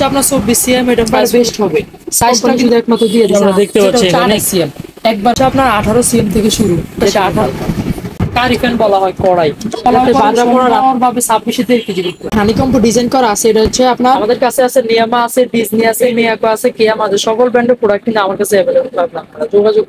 হচ্ছে আপনার 24 সিএম, এটা বেস্ট হবে। সাইজটা কিন্তু একমাত্র দিয়ে দিয়েছে, আমরা দেখতে পাচ্ছি এখানে সিএম। একবার আপনার 18 সিএম থেকে শুরু, এটা 18 কারিফেন বলা হয়, কড়াই বাজার করার ভাবে 26 কেজি। হানিকম্ব ডিজাইন করা আছে। এটা হচ্ছে আপনার আমাদের কাছে আছে নিয়ামা আছে, ডিজনি আছে, মিয়াকো আছে, কিয়ামা আছে, সকল ব্র্যান্ডের প্রোডাক্ট কিন্তু আমার কাছে अवेलेबल পাবেন। আপনারা যোগাযোগ।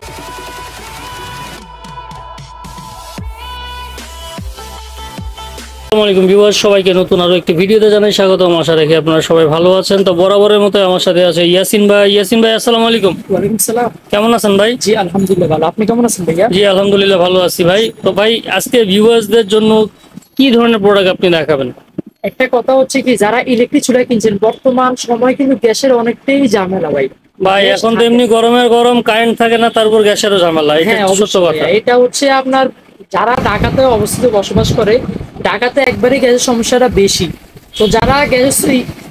আসসালামু আলাইকুম ভিউয়ার্স, সবাইকে নতুন আরো একটি ভিডিওতে জানাই স্বাগতম। আশা রাখি আপনারা সবাই ভালো আছেন। তো বরাবরের মতো আমার সাথে আছে ইয়াসিন ভাই। ইয়াসিন ভাই, আসসালামু আলাইকুম। ওয়ালাইকুম সালাম। কেমন আছেন ভাই? জি আলহামদুলিল্লাহ ভালো, আপনি কেমন আছেন ভাইয়া? জি আলহামদুলিল্লাহ ভালো আছি ভাই। তো ভাই, আজকে ভিউয়ার্সদের জন্য কি ধরনের প্রোডাক্ট আপনি দেখাবেন? একটা কথা হচ্ছে কি, যারা ইলেকট্রিক চুলা কিনছেন, বর্তমান সময় কিন্তু গ্যাসের অনেকটাই ঝামেলা ভাই। ভাই এখন তো এমনি গরমের গরম, কারেন্ট থাকে না, তারপর গ্যাসেরও ঝামেলা। এটা হ্যাঁ সত্য কথা। এটা হচ্ছে আপনার যারা ঢাকাতে অবস্থিত বসবাস করে, ঢাকাতে একবারে গ্যাসের সমস্যাটা বেশি। তো যারা গ্যাস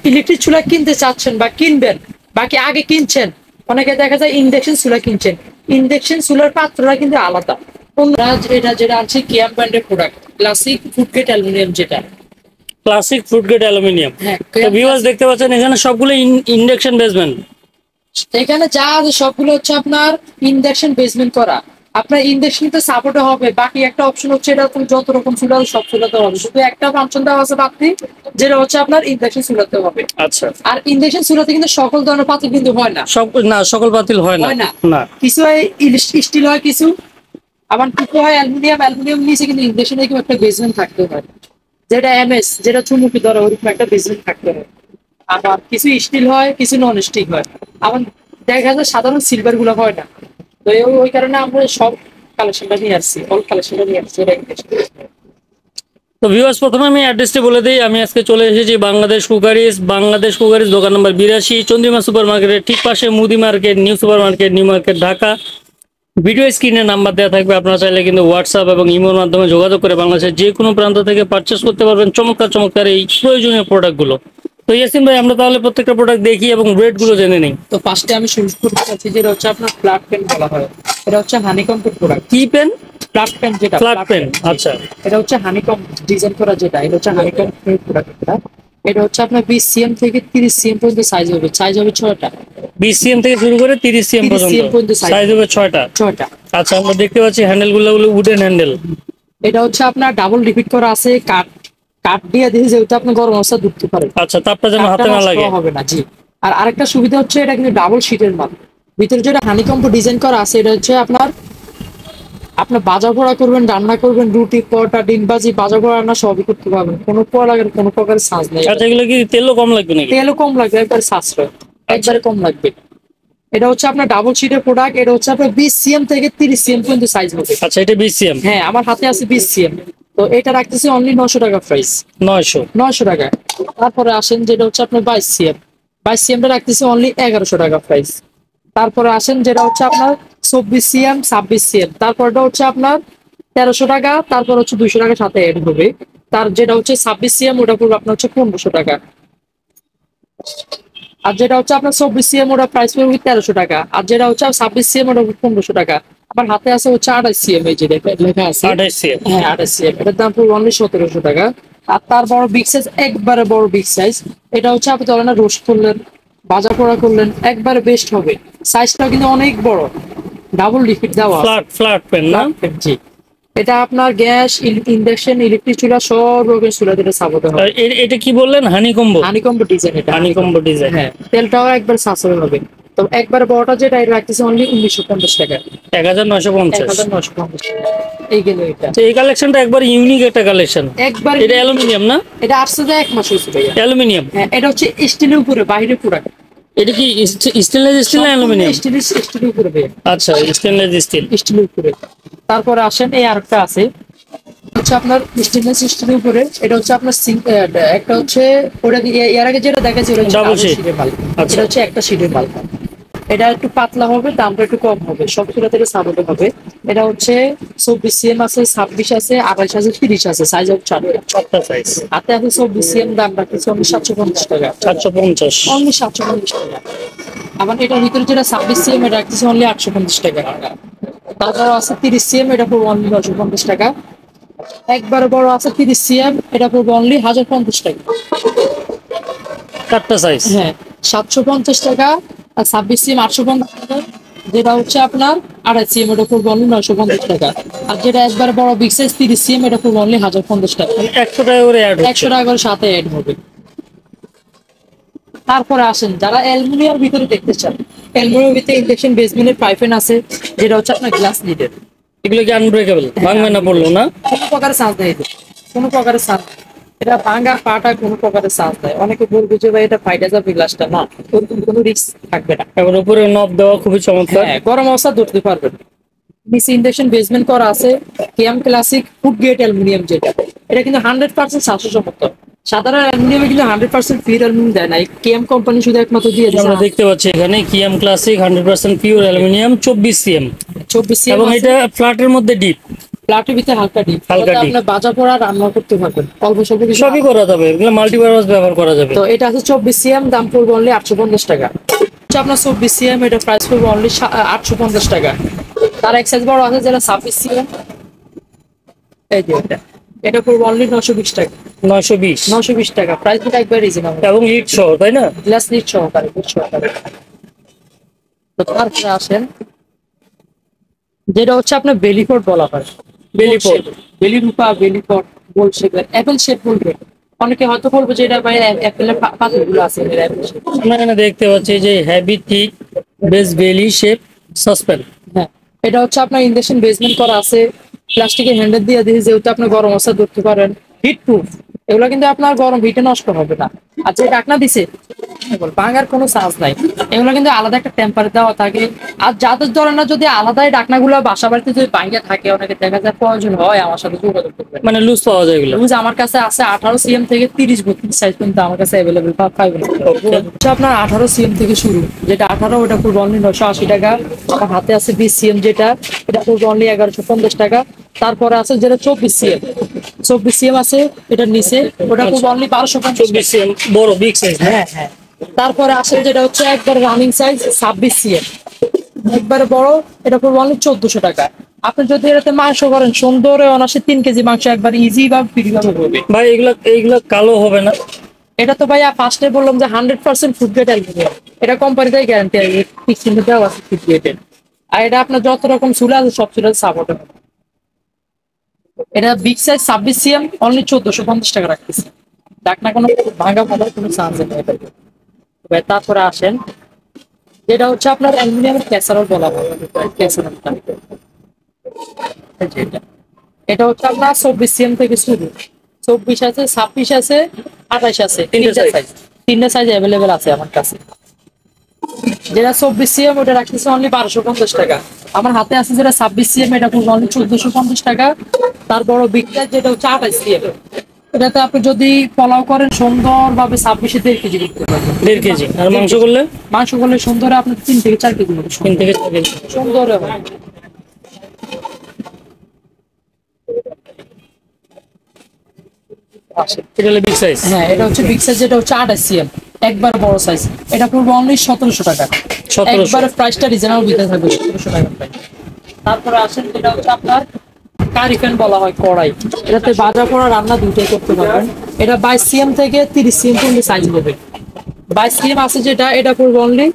ইলেকট্রিক চুলা কিনতে চাচ্ছেন বা কিনবেন, বাকি আগে কিনছেন, অনেকে দেখা যায় ইন্ডাকশন চুলা কিনছেন। ইন্ডাকশন চুলার পাত্রটা কিন্তু আলাদা। এটা যেটা আছে কিয়াম ব্র্যান্ডের product, classic food grade aluminium, যেটা ক্লাসিক ফুড গ্রেড অ্যালুমিনিয়াম। তো ভিউয়ার্স দেখতে পাচ্ছেন এখানে সবগুলো ইন্ডাকশন বেসমেন্ট। এখানে যা আছে সবগুলো হচ্ছে আপনার ইন্ডাকশন বেসমেন্ট করা। আপনার ইন্ডাকশনতে সাপোর্ট হবে। বাকি একটা অপশন হচ্ছে, এটা যত রকম চুলা সব চুলাতে হবে, শুধু একটা ফাংশন দেওয়া আছে বাড়তি, যেটা হচ্ছে আপনার ইন্ডাকশন চুলাতে হবে। আচ্ছা। আর ইন্ডাকশন চুলাতে কিন্তু সকল ধরনের পাতিল কিন্তু হয় না, সকল পাতিল হয় না। না কিছু হয় স্টিল হয়, কিছু আবার কিছু হয় অ্যালুমিনিয়াম নিচে কিন্তু ইন্ডাকশনে কিন্তু একটা বেসমেন্ট থাকতে হয়, যেটা এমএস, যেটা চুমুকি ধরে ওরকম একটা বেসমেন্ট থাকতে হয়। আবার কিছু স্টিল হয়, কিছু নন স্টিক হয়। আবার দেখা যায় সাধারণ সিলভার গুলো হয় না। তো ওই কারণে আমরা সব কালেকশনটা নিয়ে আসছি, অল কালেকশনটা নিয়ে আসছি। তো ভিউয়ার্স, প্রথমে আমি অ্যাড্রেসটি বলে দিই। আমি আজকে চলে এসেছি বাংলাদেশ কুকারিজ দোকান নম্বর 82, চন্দ্রিমা সুপার মার্কেটের ঠিক পাশে, মুদি market, new super market, new market, Dhaka. Video স্ক্রিনে নাম্বার দেওয়া থাকবে, আপনারা চাইলে কিন্তু হোয়াটসঅ্যাপ এবং ইমোর মাধ্যমে যোগাযোগ করে বাংলাদেশের যে কোনো প্রান্ত থেকে পারচেস করতে পারবেন চমৎকার এই প্রয়োজনীয় প্রোডাক্টগুলো। তো ইয়াসিন ভাই, আমরা তাহলে প্রত্যেকটা প্রোডাক্ট দেখি এবং রেট গুলো জেনে নিই। তো ফার্স্টে আমি শুরু করতে চাচ্ছি, যেটা হচ্ছে আপনার ফ্ল্যাট পেন বলা হয়। এটা হচ্ছে হানিকম্ব প্রোডাক্ট। কি পেন? ফ্ল্যাট পেন, যেটা ফ্ল্যাট পেন। আচ্ছা, এটা হচ্ছে হানিকম্ব ডিজাইন করা, যেটা এটা হচ্ছে হানিকম্ব প্রোডাক্ট। এটা হচ্ছে আপনার 20 সিএম থেকে 30 সিএম পর্যন্ত সাইজ হবে 6টা। 20 সিএম থেকে শুরু করে 30 সিএম পর্যন্ত সাইজ হবে 6টা। আচ্ছা, আমরা দেখতে পাচ্ছি হ্যান্ডেল গুলো উডেন হ্যান্ডেল। এটা হচ্ছে আপনার ডাবল রিপিট করা আছে, কাট দিয়ে দিয়ে যেহেতু আপনি গরম অবস্থা ধরতে পারেন। আচ্ছা, তাপটা যেন হাতে না লাগে। হবে না, জি। আর আরেকটা সুবিধা হচ্ছে, এটা কিন্তু ডাবল শীটের মাল। ভিতরে যেটা হানিকম্ব ডিজাইন করা আছে, এটা হচ্ছে আপনার বাজা পোড়া করবেন, রান্না করবেন, রুটি, পরোটা, ডিম ভাজি, বাজা পোড়া রান্না সবই করতে পারবেন। কোনো কোনো প্রকারের সাজ নেই। আচ্ছা, এগুলো কি তেলও কম লাগবে নাকি? তেলও কম লাগবে, একবারে সাশ্রয়, একবারে কম লাগবে। এটা হচ্ছে আপনার ডাবল শীটের প্রোডাক্ট। এটা হচ্ছে আপনার 20 সিএম থেকে 30 সিএম পর্যন্ত সাইজ হবে। আচ্ছা, এটা 20 সিএম। হ্যাঁ, আমার হাতে আছে 20 সিএম। তো এটা রাখতেছি অনলি 900 টাকা প্রাইস। 900 টাকা। তারপরে আসেন, যেটা হচ্ছে আপনার 22 সিএম। 22 সিএমটা রাখতেছি অনলি 1100 টাকা প্রাইস। তারপরে আসেন, যেটা হচ্ছে আপনার 24 সিএম, 26 সিএম। তারপরটা হচ্ছে আপনার 1300 টাকা। তারপর হচ্ছে 200 টাকা সাথে এড হবে। তার যেটা হচ্ছে 26 সিএম, ওটা পড়বে আপনার হচ্ছে 1500 টাকা। আর যেটা হচ্ছে আপনার 24 সিএম, ওটা প্রাইস পড়বে 1300 টাকা। আর যেটা হচ্ছে 26 সিএম, ওটা 1500 টাকা। আমার হাতে আছে হচ্ছে 28 সিএম, এই যে লেখা আছে 28 সিএম। হ্যাঁ 28 সিএম, এটার দাম পড়বে অনলি 1700 টাকা। আর তার বড় বিগ সাইজ, একবারে বড় বিগ সাইজ, এটা হচ্ছে আপনি ধরেন রোস্ট করলেন, ভাজা পোড়া করলেন, একবারে বেস্ট হবে। সাইজটা কিন্তু অনেক বড়, ডাবল রিপিট দেওয়া, ফ্ল্যাট পেন না? জি। এটা আপনার গ্যাস, ইন্ডাকশন, ইলেকট্রিক চুলা, সব রকমের চুলা দিতে সাপোর্ট হবে। এটা কি বললেন? Honeycomb design. এটা হানিকম্ব ডিজাইন। হ্যাঁ, তেলটাও একবার সাশ্রয় হবে। তো একবার বড়টা যেটা, এটা রাখতেছে অনলি 1950 টাকা। 1950। 1950 টাকা। এই গেল এটা। তো এই কালেকশনটা একবার ইউনিক একটা কালেকশন। একবার এটা অ্যালুমিনিয়াম না? এটা আসছে যে 1 মাস হয়েছে ভাইয়া। অ্যালুমিনিয়াম। হ্যাঁ, এটা হচ্ছে স্টিলের উপরে, বাইরে প্রোডাক্ট। এটা কি স্টেনলেস স্টিল না অ্যালুমিনিয়াম? স্টিলের উপরে ভাইয়া। আচ্ছা, স্টেনলেস স্টিলের উপরে। তারপরে আসেন, এই আরেকটা আছে, হচ্ছে আপনার স্টেনলেস স্টিলের উপরে। এটা হচ্ছে আপনার একটা হচ্ছে ওটা এর আগে যেটা দেখাচ্ছি, ওটা ডাবল শীটের মাল। এটা হচ্ছে একটা শীটের মাল। এটা একটু পাতলা হবে, দামটা একটু কম হবে, সব চুলা থেকে সাপোর্ট হবে। এটা হচ্ছে 24 সিএম আছে, 26 আছে, 28 আছে, 30 আছে, সাইজ হচ্ছে 4টা সাইজ। হাতে আছে 24 সিএম, দাম রাখতেছে অনলি 750 টাকা। 750, অনলি 750 টাকা। আবার এটার ভিতরে যেটা 26 সিএম, এটা রাখতেছে অনলি 850 টাকা। তারপর আছে 30 সিএম, এটা পড়বে অনলি 950 টাকা। একবারে বড় আছে 30 সিএম, এটা পড়বে অনলি 1050 টাকা। 4টা সাইজ। হ্যাঁ, 750 টাকা, আর 26 সিএম 850 টাকা, যেটা হচ্ছে আপনার 28 সিএম এটা পড়বে অনলি 950 টাকা, আর যেটা একবার বড় বিগ সাইজ 30 সিএম এটা পড়বে অনলি 1050 টাকা। 100 টাকা করে অ্যাড 100 টাকা করে সাথে অ্যাড হবে। তারপরে আসেন যারা অ্যালুমিনিয়াম ভিতরে দেখতে চান, অ্যালুমিনিয়াম ভিতরে ইন্ডাকশন বেসমেন্টের পাইপেন আছে, যেটা হচ্ছে আপনার গ্লাস লিডের। এগুলো কি আনব্রেকেবল, ভাঙবে না পড়লো না? কোনো প্রকারের চান্স নেই এতে, কোনো প্রকারের চান্স, এটা ভাঙা পাটা কোনো প্রকারের চান্স নেই। অনেকে বলবে যে ভাই এটা ফাইটা যাবে গ্লাসটা, না, ওরকম কোনো রিস্ক থাকবে না। এবার উপরে নব দেওয়া খুবই চমৎকার। হ্যাঁ, গরম অবস্থা ধরতে পারবেন। নিচে ইন্ডাকশন বেসমেন্ট করা আছে, KM classic food grade aluminium, যেটা এটা কিন্তু 100% স্বাস্থ্যসম্মত। সাধারণ অ্যালুমিনিয়ামে কিন্তু 100% পিওর অ্যালুমিনিয়াম দেয় না, কেএম কোম্পানি শুধু একমাত্র দিয়ে দিয়েছে। আমরা দেখতে পাচ্ছি এখানে কিয়াম classic 100% pure aluminium 24 CM, 24 CM এবং এটা ফ্ল্যাটের মধ্যে ডিপ, প্লাটের ভিতরে হালকা ডিপ, হালকা ডিপ। আপনার বাজা পোড়া রান্না করতে পারবেন অল্প স্বল্প কিছু। সবই করা যাবে, এগুলো মাল্টিপারপাস ব্যবহার করা যাবে। তো এটা আছে 24 সিএম, দাম পড়বে অনলি 850 টাকা। হচ্ছে আপনার 24 সিএম, এটা প্রাইস পড়বে অনলি 850 টাকা। তার এক সাইজ বড় আছে যেটা 26 সিএম, এই যে এটা পড়বে অনলি 920 টাকা। 920 920 টাকা, প্রাইস কিন্তু একবার রিজনেবল, এবং ইট সহ, তাই না? গ্লাস নিট সহকারে, বুট সহকারে। তো তারপরে আসেন যেটা হচ্ছে আপনার বেলিফোর্ড বলা হয়। বেলিফোর্ড, বেলিরুপা, বেলিফোর্ড, গোল শেপ, অ্যাপেল শেপ বলবে অনেকে, হয়তো বলবো যে এটা ভাই অ্যাপেলের পাতাগুলো আছে এর অ্যাপেল শেপ। আমরা এখানে দেখতে পাচ্ছি যে হেভি থিক বেস বেলি শেপ সাসপেন্ড। হ্যাঁ, এটা হচ্ছে আপনার ইন্ডাকশন বেসমেন্ট করা আছে, প্লাস্টিকের হ্যান্ডেল দিয়ে দিয়েছে, যেহেতু আপনি গরম অবস্থা ধরতে পারেন, হিট প্রুফ। এগুলো কিন্তু আপনার গরম হিটে নষ্ট হবে না। আর যে ঢাকনা দিছে ভাঙার কোনো চান্স নাই, এগুলো কিন্তু আলাদা একটা টেম্পারেচার দেওয়া থাকে। আর যাদের ধরেন না, যদি আলাদাই ঢাকনাগুলো বাসা বাড়িতে যদি ভাঙে থাকে, অনেকে দেখা যায় প্রয়োজন হয়, আমার সাথে যোগাযোগ করবেন। মানে লুজ পাওয়া যায় এগুলো। লুজ আমার কাছে আছে 18 সিএম থেকে 30-32 সাইজ পর্যন্ত আমার কাছে অ্যাভেলেবেল পাইবেন। হচ্ছে আপনার 18 সিএম থেকে শুরু, যেটা 18 ওটা পড়বে অনলি 980 টাকা। আমার হাতে আছে 20 সিএম, যেটা এটা পড়বে অনলি 1150 টাকা। তারপরে আছে যেটা 24 সিএম, 24 সিএম আছে এটার নিচে, ওটা পড়বে অনলি 1250 24 সিএম বড় বিগ সাইজ। হ্যাঁ হ্যাঁ। তারপরে আসে যেটা হচ্ছে একবার রানিং সাইজ 26 সিএম, একবারে বড়, এটা পড়বে অনলি 1400 টাকা। আপনি যদি এটাতে মাংস করেন সুন্দর অনাসে 3 কেজি মাংস একবার ইজি বা ফ্রি ভাবে হবে। ভাই এইগুলা কালো হবে না? এটা তো ভাইয়া ফার্স্টে বললাম যে 100% ফুড গ্রেড অ্যালুমিনিয়াম, এটা কোম্পানিতেই গ্যারান্টি আছে, ফিক্সিংটা দেওয়া আছে ফুড গ্রেডের। আর এটা আপনার যত রকম চুলা আছে সব চুলা সাপোর্ট হবে। এটা বিগ সাইজ 26 সিএম অনলি 1450 টাকা রাখতেছে। ডাকনা কোনো ভাঙা ভাঙার কোনো চান্স নেই এটা। তারপরে আসেন যেটা হচ্ছে আপনার অ্যালুমিনিয়ামের ক্যাসারোল বলা হয়, ক্যাসারোলটা এটা হচ্ছে আপনার 24 সিএম থেকে শুরু, 24 আছে, 26 আছে, 28 আছে, তিনটা সাইজ অ্যাভেলেবেল আছে আমার কাছে। যেটা 24 সিএম ওটা রাখতেছে অনলি 1250 টাকা। আমার হাতে আছে যেটা 26 সিএম, এটা পড়বে অনলি 1450 টাকা। তারপর বিগটা যেটা হচ্ছে 28 সিএম, এটাতে আপনি যদি পোলাও করেন সুন্দর ভাবে 26-এ 1.5 কেজি করতে পারবেন। 1.5 কেজি। আর মাংস করলে সুন্দর আপনার 3 থেকে 4 কেজি হবে, 3 থেকে 4 কেজি সুন্দর হবে। এটা হলো বিগ সাইজ। হ্যাঁ, এটা হচ্ছে বিগ সাইজ, যেটা হচ্ছে 28 সিএম, একবার বড় সাইজ, এটা পড়বে অনলি 1700 টাকা। 1700 একবার প্রাইসটা রিজনেবল দিতে থাকবে, 1700 টাকা প্রাইস। তারপরে আসেন যেটা হচ্ছে আপনার কারি ফ্যান বলা হয়, কড়াই, এটাতে ভাজা পোড়া রান্না দুটোই করতে পারবেন। এটা 22 সিএম থেকে 30 সিএম পর্যন্ত সাইজ হবে। 22 সিএম আছে যেটা, এটা পড়বে অনলি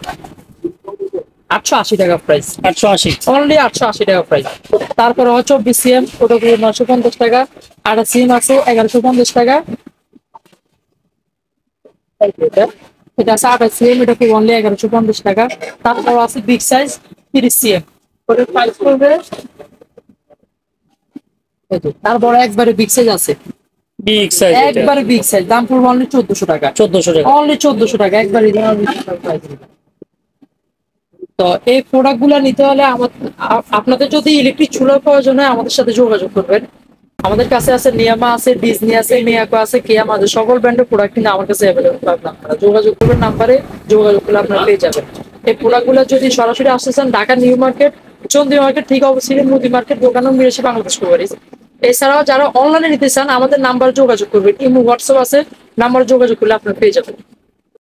880 টাকা প্রাইস, 880 অনলি 880 টাকা প্রাইস। তারপরে হয় 24 সিএম, ওটা পড়বে 950 টাকা। 28 সিএম আছে 1150 টাকা। এটা আছে 28 সিএম, এটা পড়বে অনলি 1150 টাকা। তারপর আছে বিগ সাইজ 30 সিএম, ওটার প্রাইস পড়বে, তারপরে একবারে বিগ সাইজ আছে, বিগ সাইজ, একবারে বিগ সাইজ, দাম পড়বে অনলি 1400 টাকা, 1400 টাকা, অনলি 1400 টাকা, একবারে প্রাইস। তো এই প্রোডাক্ট গুলা নিতে হলে আপনাদের যদি ইলেকট্রিক চুলার প্রয়োজন হয় আমাদের সাথে যোগাযোগ করবেন। আমাদের কাছে আছে নিয়ামা আছে, ডিজনি আছে, মিয়াকো আছে, কেয়াম আছে, সকল ব্র্যান্ডের প্রোডাক্ট কিন্তু আমার কাছে অ্যাভেলেবল পাবেন। আপনারা যোগাযোগ করবেন, নাম্বারে যোগাযোগ করলে আপনারা পেয়ে যাবেন। এই প্রোডাক্ট গুলো যদি সরাসরি আসতে চান, ঢাকা নিউ মার্কেট, চন্দ্রী মার্কেট ঠিক অবশ্যই মুদি মার্কেট দোকানও মিলেছে বাংলাদেশ কুরিয়ার। এছাড়াও যারা অনলাইনে নিতে চান আমাদের নাম্বার যোগাযোগ করবেন, ইমো হোয়াটসঅ্যাপ আছে, নাম্বার যোগাযোগ করলে আপনারা পেয়ে যাবেন।